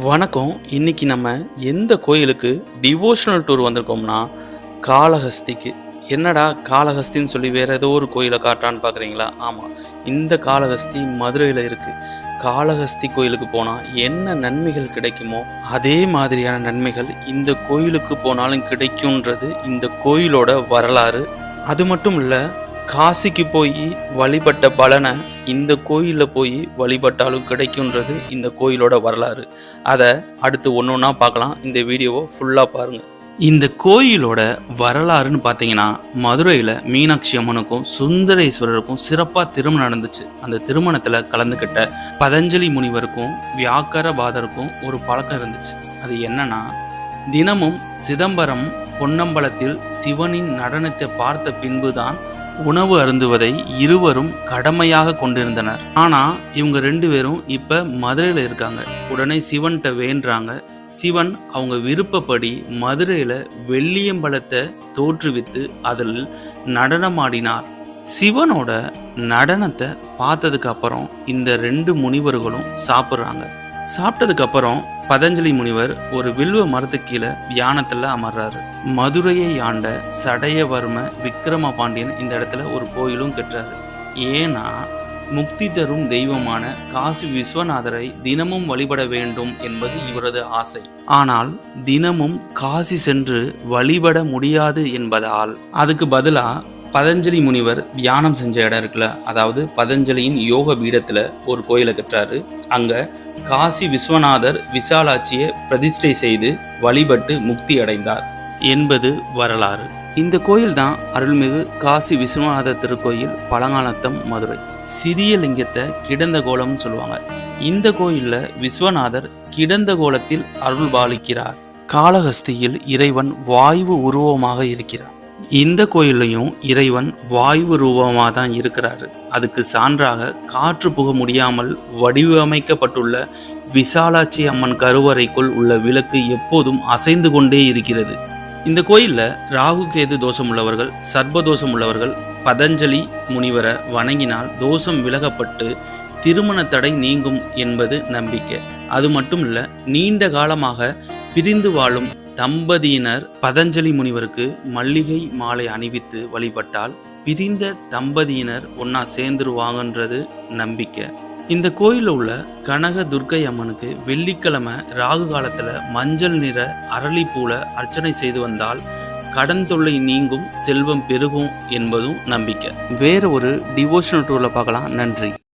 வணக்கம். இன்னைக்கு நம்ம எந்த கோயிலுக்கு டிவோஷனல் டூர் வந்திருக்கோம்னா, காளஹஸ்திக்கு. என்னடா காளஹஸ்தின்னு சொல்லி வேற ஏதோ ஒரு கோயிலை காட்டுறான்னு பார்க்குறீங்களா? ஆமாம், இந்த காளஹஸ்தி மதுரையில் இருக்குது. காளஹஸ்தி கோயிலுக்கு போனால் என்ன நன்மைகள் கிடைக்குமோ அதே மாதிரியான நன்மைகள் இந்த கோயிலுக்கு போனாலும் கிடைக்கும்ன்றது இந்த கோயிலோட வரலாறு. அது மட்டும் இல்லை, காசிக்கு போய் வழிபட்ட பலனை இந்த கோயிலில் போய் வழிபட்டாலும் கிடைக்குன்றது இந்த கோயிலோட வரலாறு. அதை அடுத்து ஒன்று ஒன்றா பார்க்கலாம். இந்த வீடியோவை ஃபுல்லாக பாருங்கள். இந்த கோயிலோட வரலாறுன்னு பார்த்தீங்கன்னா, மதுரையில் மீனாட்சி அம்மனுக்கும் சுந்தரேஸ்வரருக்கும் சிறப்பாக திருமணம் நடந்துச்சு. அந்த திருமணத்தில் கலந்துக்கிட்ட பதஞ்சலி முனிவருக்கும் வியாக்கரபாதருக்கும் ஒரு பழக்கம் இருந்துச்சு. அது என்னன்னா, தினமும் சிதம்பரம் பொன்னம்பலத்தில் சிவனின் நடனத்தை பார்த்த பின்புதான் உணவு அருந்துவதை இருவரும் கடமையாக கொண்டிருந்தனர். ஆனா இவங்க 2 பேரும் இப்ப மதுரையில இருக்காங்க. உடனே சிவன்கிட்ட வேண்டுறாங்க. சிவன் அவங்க விருப்பப்படி மதுரையில வெள்ளியம்பலத்தை தோற்றுவித்து அதில் நடனமாடினார். சிவனோட நடனத்தை பார்த்ததுக்கு அப்புறம் இந்த 2 முனிவர்களும் சாப்பிட்றாங்க. சாப்பிட்டதுக்கு அப்புறம் பதஞ்சலி முனிவர் ஒரு வில்வ மரத்துக்கு கீழே தியானத்துல அமர்றாரு. மதுரையை ஆண்ட சடையவர்ம விக்ரம பாண்டியன் இந்த இடத்துல ஒரு கோயிலும் கட்டுறாரு. ஏன்னா, முக்தி தரும் தெய்வமான காசி விஸ்வநாதரை தினமும் வழிபட வேண்டும் என்பது இவரது ஆசை. ஆனால் தினமும் காசி சென்று வழிபட முடியாது என்பதால் அதுக்கு பதிலா பதஞ்சலி முனிவர் தியானம் செஞ்ச இடம் இருக்குல்ல, அதாவது பதஞ்சலியின் யோக பீடத்துல ஒரு கோயிலை கட்டுறாரு. அங்க காசி விஸ்வநாதர் விசாலாட்சியை பிரதிஷ்டை செய்து வழிபட்டு முக்தி அடைந்தார் என்பது வரலாறு. இந்த கோயில் தான் அருள்மிகு காசி விஸ்வநாதர் திருக்கோயில், பழங்காலத்தம், மதுரை. சிறிய லிங்கத்தை கிடந்த கோலம்னு சொல்லுவாங்க. இந்த கோயில்ல விஸ்வநாதர் கிடந்த கோலத்தில் அருள் பாலிக்கிறார். காளஹஸ்தியில் இறைவன் வாயு உருவமாக இருக்கிறார். இந்த கோயிலையும் இறைவன் வாயு ரூபமாக தான் இருக்கிறாரு. அதுக்கு சான்றாக காற்று புக முடியாமல் வடிவமைக்கப்பட்டுள்ள விசாலாட்சி அம்மன் கருவறைக்குள் உள்ள விளக்கு எப்போதும் அசைந்து கொண்டே இருக்கிறது. இந்த கோயிலில் ராகு கேது தோஷம் உள்ளவர்கள், சர்ப்பதோஷம் உள்ளவர்கள் பதஞ்சலி முனிவரை வணங்கினால் தோஷம் விலகப்பட்டு திருமண தடை நீங்கும் என்பது நம்பிக்கை. அது மட்டும் இல்லை, நீண்ட காலமாக பிரிந்து வாழும் தம்பதியினர் பதஞ்சலி முனிவருக்கு மல்லிகை மாலை அணிவித்து வழிபட்டால் பிரிந்த தம்பதியினர் ஒன்னா சேர்ந்துருவாங்கன்றது நம்பிக்கை. இந்த கோயிலில் உள்ள கனக துர்க்கை அம்மனுக்கு வெள்ளிக்கிழமை ராகு காலத்துல மஞ்சள் நிற அரளிப்பூல அர்ச்சனை செய்து வந்தால் கடன் தொல்லை நீங்கும், செல்வம் பெருகும் என்பதும் நம்பிக்கை. வேற ஒரு டிவோஷனல் டூர்ல பார்க்கலாம். நன்றி.